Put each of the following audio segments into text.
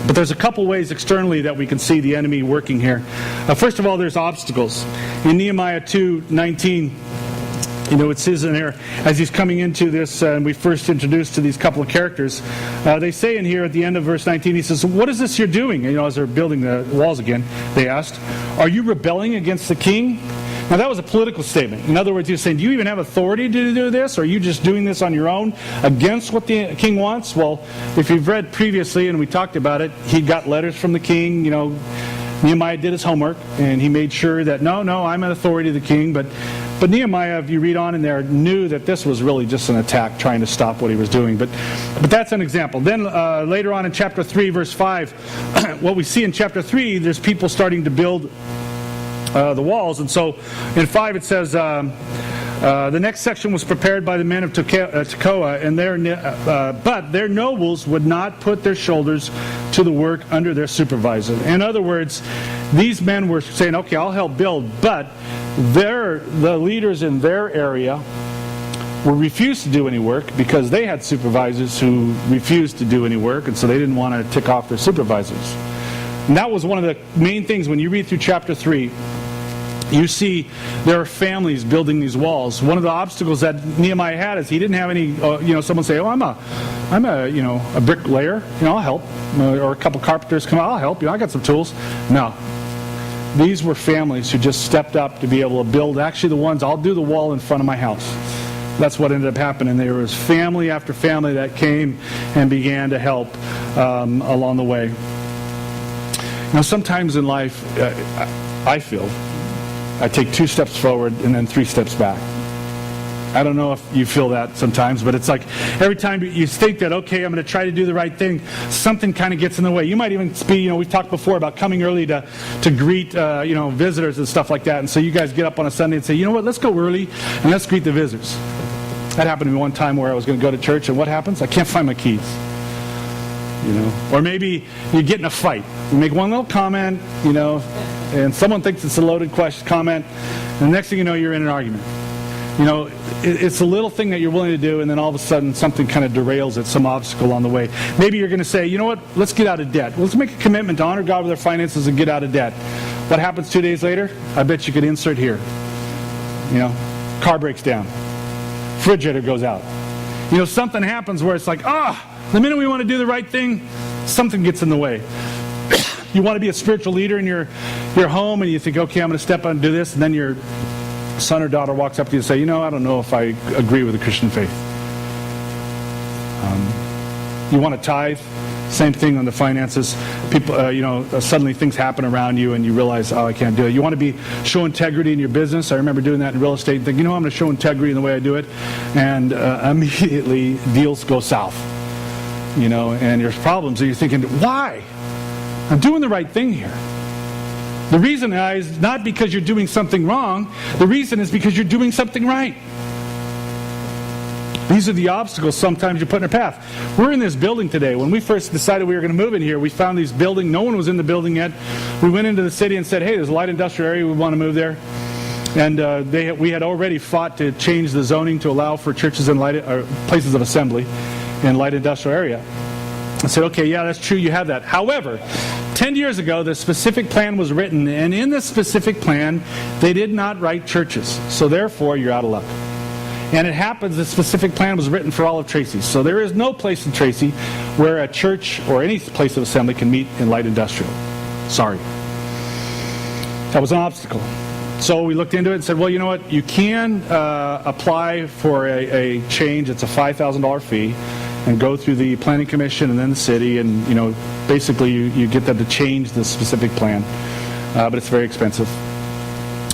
But there's a couple ways externally that we can see the enemy working here. First of all, there's obstacles. In Nehemiah 2:19, it says in there, as he's coming into this, and we first introduced to these couple of characters, they say in here at the end of verse 19, he says, "What is this you're doing?" As they're building the walls again, they asked, "Are you rebelling against the king?" Now that was a political statement. In other words, he was saying, do you even have authority to do this? Or are you just doing this on your own against what the king wants? Well, if you've read previously, and we talked about it, he got letters from the king. Nehemiah did his homework, and he made sure that, no, I'm an authority to the king. But Nehemiah, if you read on in there, knew that this was really just an attack trying to stop what he was doing. But that's an example. Then later on in chapter 3, verse 5, what we see in chapter 3, there's people starting to build the walls. And so in 5 it says, the next section was prepared by the men of Tekoa, and but their nobles would not put their shoulders to the work under their supervisor. In other words, these men were saying, okay, I'll help build, but the leaders in their area refused to do any work because they had supervisors who refused to do any work, and so they didn't want to tick off their supervisors. And that was one of the main things when you read through chapter 3. You see there are families building these walls. One of the obstacles that Nehemiah had is he didn't have any, someone say, I'm a bricklayer, I'll help. Or a couple carpenters come out, I'll help, I got some tools. No. These were families who just stepped up to be able to build, actually the ones, I'll do the wall in front of my house. That's what ended up happening. There was family after family that came and began to help along the way. Sometimes in life, I feel I take 2 steps forward and then 3 steps back. I don't know if you feel that sometimes, but it's like every time you think that, okay, I'm going to try to do the right thing, something kind of gets in the way. You might even be, we've talked before about coming early to greet, visitors and stuff like that. And so you guys get up on a Sunday and say, you know what, let's go early and let's greet the visitors. That happened to me one time where I was going to go to church, and what happens? I can't find my keys. Or maybe you get in a fight. You make one little comment, and someone thinks it's a loaded comment, and the next thing you know, you're in an argument. It's a little thing that you're willing to do, and then all of a sudden something kind of derails it, some obstacle on the way. Maybe you're going to say, you know what, let's get out of debt. Let's make a commitment to honor God with our finances and get out of debt. What happens 2 days later? I bet you could insert here. Car breaks down. Refrigerator goes out. Something happens where it's like, the minute we want to do the right thing, something gets in the way. You want to be a spiritual leader in your home, and you think, okay, I'm going to step out and do this, and then your son or daughter walks up to you and say, I don't know if I agree with the Christian faith. You want to tithe, same thing on the finances. People, suddenly things happen around you, and you realize, I can't do it. You want to show integrity in your business. I remember doing that in real estate and thinking, I'm going to show integrity in the way I do it, and immediately deals go south. And there's problems, and you're thinking, why? I'm doing the right thing here. The reason is not because you're doing something wrong. The reason is because you're doing something right. These are the obstacles sometimes you put in our path. We're in this building today. When we first decided we were going to move in here, we found this building. No one was in the building yet. We went into the city and said, hey, there's a light industrial area. We want to move there. And we had already fought to change the zoning to allow for churches and places of assembly in light industrial area. I said, okay, yeah, that's true, you have that. However, 10 years ago, the specific plan was written, and in the specific plan, they did not write churches. So therefore, you're out of luck. And it happens, the specific plan was written for all of Tracy. So there is no place in Tracy where a church or any place of assembly can meet in light industrial. Sorry. That was an obstacle. So we looked into it and said, well, you know what? You can apply for a change. It's a $5,000 fee, and go through the planning commission and then the city, and basically you get them to change the specific plan, but it's very expensive.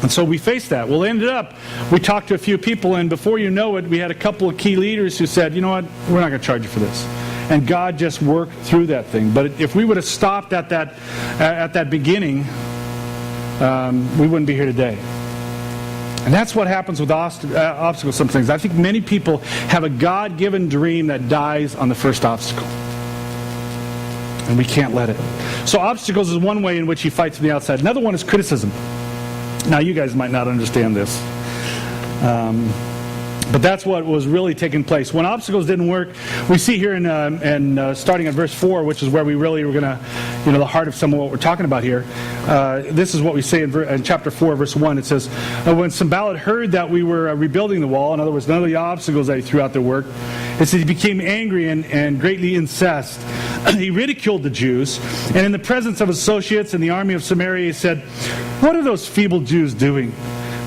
And so we faced that. Well, it ended up, we talked to a few people, and before you know it, we had a couple of key leaders who said, you know what, we're not going to charge you for this. And God just worked through that thing. But if we would have stopped at that beginning, we wouldn't be here today. And that's what happens with obstacles sometimes. I think many people have a God-given dream that dies on the first obstacle. And we can't let it. So obstacles is one way in which he fights from the outside. Another one is criticism. Now, you guys might not understand this. But that's what was really taking place. When obstacles didn't work, we see here in starting at verse 4, which is where we really were going to, the heart of some of what we're talking about here. This is what we say in chapter 4, verse 1. It says, when Sanballat heard that we were rebuilding the wall, in other words, none of the obstacles that he threw out their work, it says he became angry and greatly incensed. He ridiculed the Jews, and in the presence of associates and the army of Samaria, he said, "What are those feeble Jews doing?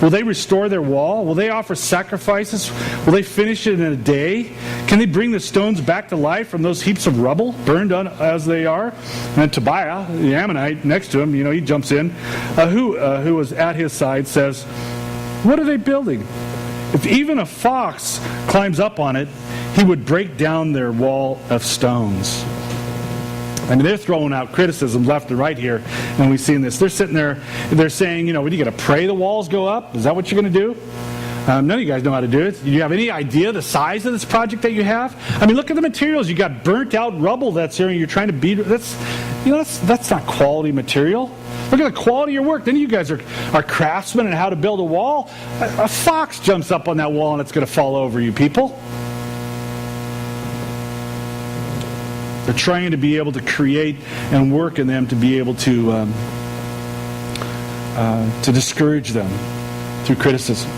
Will they restore their wall? Will they offer sacrifices? Will they finish it in a day? Can they bring the stones back to life from those heaps of rubble, burned as they are?" And then Tobiah, the Ammonite, next to him, he jumps in, who was at his side, says, "What are they building? If even a fox climbs up on it, he would break down their wall of stones." I mean, they're throwing out criticism left and right here, and we've seen this. They're sitting there, they're saying, what are you going to pray the walls go up? Is that what you're going to do? None of you guys know how to do it. Do you have any idea the size of this project that you have? I mean, look at the materials. You got burnt out rubble that's here, and you're trying to beat it. That's not quality material. Look at the quality of your work. Then you guys are craftsmen in how to build a wall. A fox jumps up on that wall, and it's going to fall over you people. They're trying to be able to create and work in them to be able to discourage them through criticism.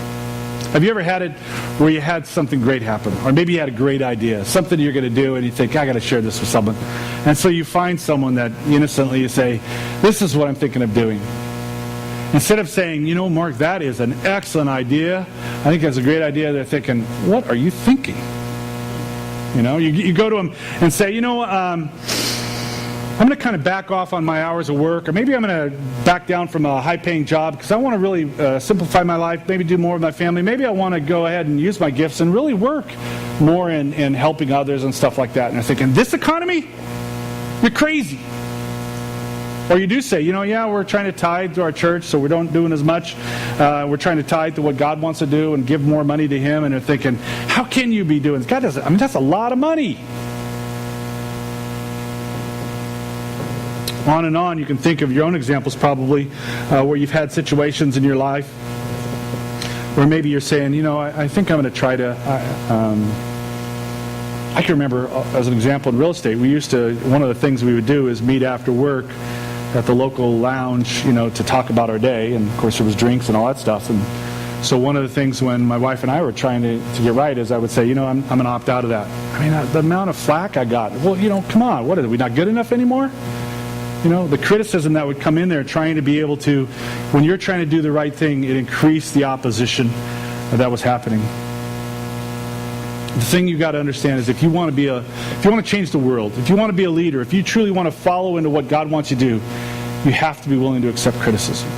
Have you ever had it where you had something great happen? Or maybe you had a great idea, something you're going to do, and you think, I got to share this with someone. And so you find someone that innocently you say, "This is what I'm thinking of doing." Instead of saying, "Mark, that is an excellent idea. I think that's a great idea," they're thinking, "What are you thinking?" You go to them and say, I'm going to kind of back off on my hours of work, or maybe I'm going to back down from a high-paying job because I want to really simplify my life, maybe do more with my family. Maybe I want to go ahead and use my gifts and really work more in helping others and stuff like that. And they're thinking, "This economy? You're crazy." Or you do say, we're trying to tithe to our church, so we don't doing as much. We're trying to tithe to what God wants to do and give more money to Him. And they're thinking, how can you be doing this? God doesn't. That's a lot of money. On and on, you can think of your own examples probably where you've had situations in your life where maybe you're saying, I think I'm going to try to... I can remember, as an example, in real estate, one of the things we would do is meet after work at the local lounge, to talk about our day. And of course there was drinks and all that stuff. And so one of the things when my wife and I were trying to get right is I would say, I'm going to opt out of that. I mean, the amount of flack I got. Well, come on, what are we not good enough anymore? The criticism that would come in there trying to be able to, when you're trying to do the right thing, it increased the opposition that was happening. The thing you got to understand is if you want to change the world, if you want to be a leader, if you truly want to follow into what God wants you to do, you have to be willing to accept criticism.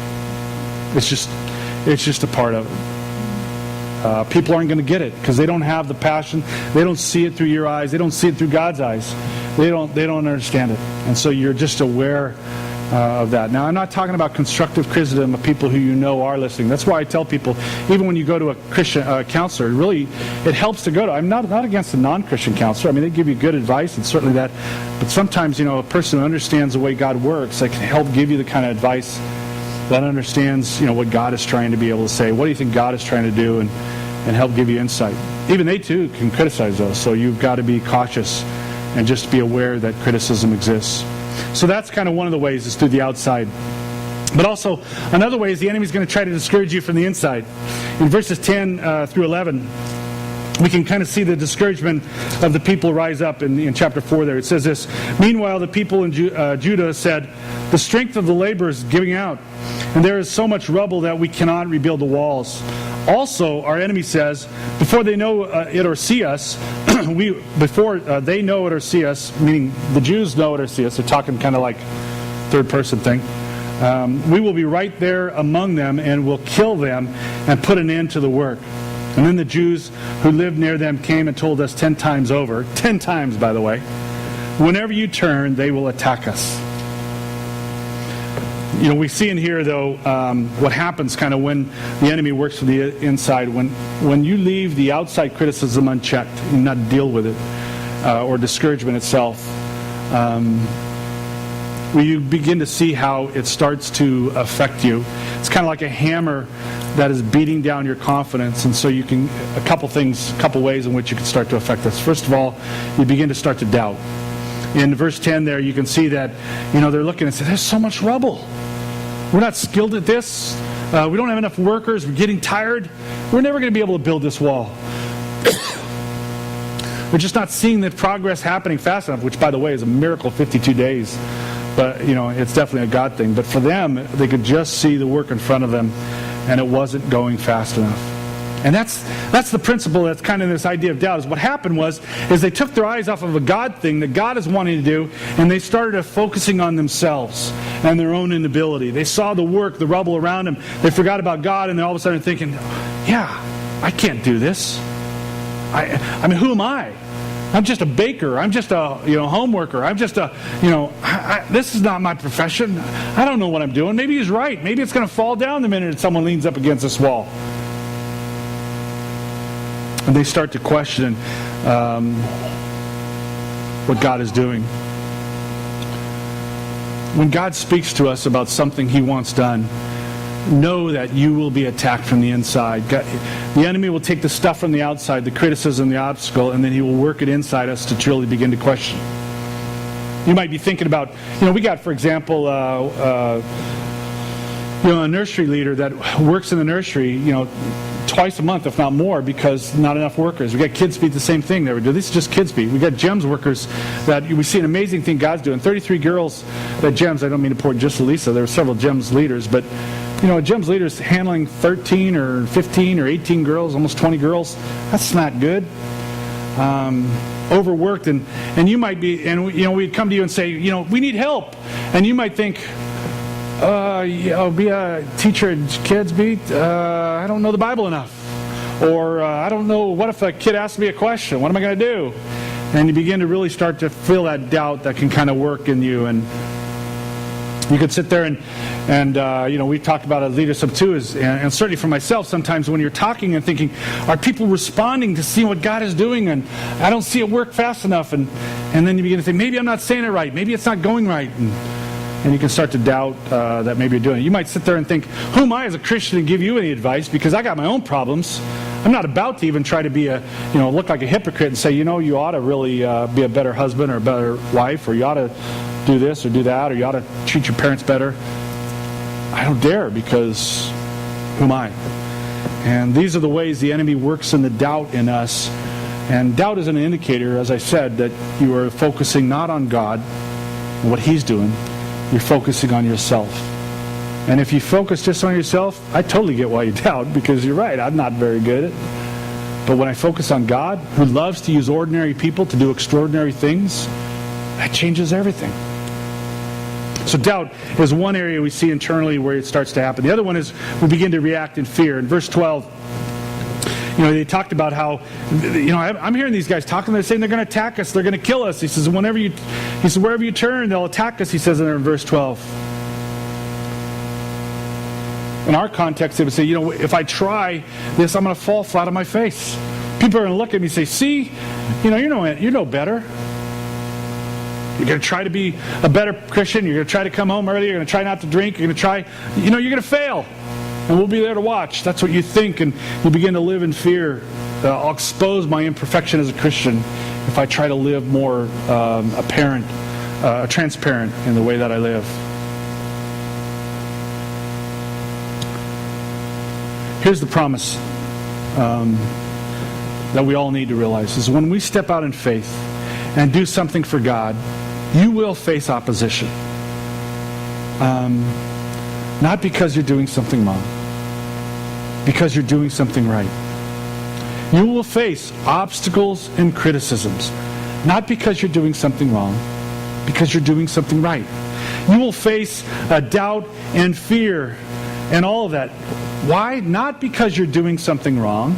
It's just a part of it. People aren't going to get it because they don't have the passion. They don't see it through your eyes. They don't see it through God's eyes. They don't understand it. And so you're just aware of that. Now, I'm not talking about constructive criticism of people who are listening. That's why I tell people, even when you go to a Christian counselor, really, it helps to go to. I'm not against a non-Christian counselor. I mean, they give you good advice, and certainly that. But sometimes, a person who understands the way God works, they can help give you the kind of advice that understands, what God is trying to be able to say. What do you think God is trying to do, and help give you insight. Even they too can criticize those. So you've got to be cautious and just be aware that criticism exists. So that's kind of one of the ways is through the outside. But also, another way is the enemy's going to try to discourage you from the inside. In verses 10 through 11, we can kind of see the discouragement of the people rise up in chapter 4 there. It says this, "Meanwhile, the people in Judah said, 'The strength of the laborers is giving out, and there is so much rubble that we cannot rebuild the walls.' Also, our enemy says, before they know it or see us, before they know it or see us," meaning the Jews know it or see us, they're talking kind of like third person thing, "we will be right there among them and will kill them and put an end to the work. And then the Jews who lived near them came and told us 10 times over, 10 times by the way, 'Whenever you turn, they will attack us.'" We see in here, though, what happens kind of when the enemy works from the inside. When you leave the outside criticism unchecked and not deal with it, or discouragement itself, where you begin to see how it starts to affect you. It's kind of like a hammer that is beating down your confidence. And so you can, a couple ways in which you can start to affect this. First of all, you begin to start to doubt. In verse 10 there, you can see that, they're looking and say, there's so much rubble. We're not skilled at this. We don't have enough workers. We're getting tired. We're never going to be able to build this wall. We're just not seeing the progress happening fast enough, which, by the way, is a miracle, 52 days. But, it's definitely a God thing. But for them, they could just see the work in front of them, and it wasn't going fast enough. And that's the principle that's kind of this idea of doubt. Is what happened is they took their eyes off of a God thing that God is wanting to do, and they started focusing on themselves and their own inability. They saw the work, the rubble around them. They forgot about God, and they're all of a sudden thinking, yeah, I can't do this. I mean, who am I? I'm just a baker. I'm just a home worker. I'm just this is not my profession. I don't know what I'm doing. Maybe he's right. Maybe it's going to fall down the minute someone leans up against this wall. And they start to question what God is doing. When God speaks to us about something He wants done, know that you will be attacked from the inside. The enemy will take the stuff from the outside, the criticism, the obstacle, and then he will work it inside us to truly begin to question. You might be thinking about, we got, for example, a nursery leader that works in the nursery, twice a month, if not more, because not enough workers. We got Kids Beat, the same thing they would do. This is just Kids Beat. We got GEMS workers that we see an amazing thing God's doing. 33 girls at GEMS. I don't mean to point just to Lisa. There were several GEMS leaders, but a GEMS leader is handling 13 or 15 or 18 girls, almost 20 girls. That's not good. Overworked, and you might be, and we'd come to you and say, we need help, and you might think, be a teacher at Kids Beat. I don't know the Bible enough, or I don't know. What if a kid asks me a question? What am I going to do? And you begin to really start to feel that doubt that can kind of work in you, and you could sit there and we talked about it leadership too, and certainly for myself, sometimes when you're talking and thinking, are people responding to see what God is doing? And I don't see it work fast enough, and then you begin to think, maybe I'm not saying it right, maybe it's not going right, and you can start to doubt that maybe you're doing it. You might sit there and think, who am I as a Christian to give you any advice? Because I got my own problems. I'm not about to even try to be look like a hypocrite and say, you ought to really be a better husband or a better wife, or you ought to do this or do that, or you ought to treat your parents better. I don't dare, because who am I? And these are the ways the enemy works in the doubt in us. And doubt is an indicator, as I said, that you are focusing not on God and what He's doing. You're focusing on yourself. And if you focus just on yourself, I totally get why you doubt, because you're right, I'm not very good at it. But when I focus on God, who loves to use ordinary people to do extraordinary things, that changes everything. So doubt is one area we see internally where it starts to happen. The other one is we begin to react in fear. In verse 12, they talked about how, I'm hearing these guys talking, they're saying they're going to attack us, they're going to kill us. He says, wherever you turn, they'll attack us, he says in verse 12. In our context, they would say, if I try this, I'm going to fall flat on my face. People are going to look at me and say, see, you know better. You're going to try to be a better Christian. You're going to try to come home early. You're going to try not to drink. You're going to try, you're going to fail. And we'll be there to watch. That's what you think. And you begin to live in fear. I'll expose my imperfection as a Christian if I try to live more transparent in the way that I live. Here's the promise that we all need to realize, is when we step out in faith and do something for God, you will face opposition. Not because you're doing something wrong, because you're doing something right. You will face obstacles and criticisms, not because you're doing something wrong, because you're doing something right. You will face doubt and fear and all of that. Why? Not because you're doing something wrong,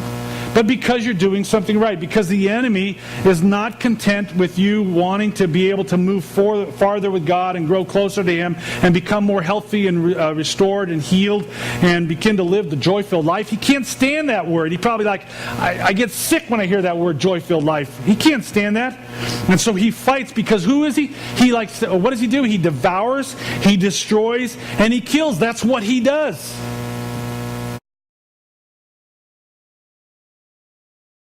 but because you're doing something right. Because the enemy is not content with you wanting to be able to move farther with God and grow closer to Him and become more healthy and restored and healed and begin to live the joy-filled life. He can't stand that word. He probably I get sick when I hear that word, joy-filled life. He can't stand that. And so he fights, because who is he? What does he do? He devours, he destroys, and he kills. That's what he does.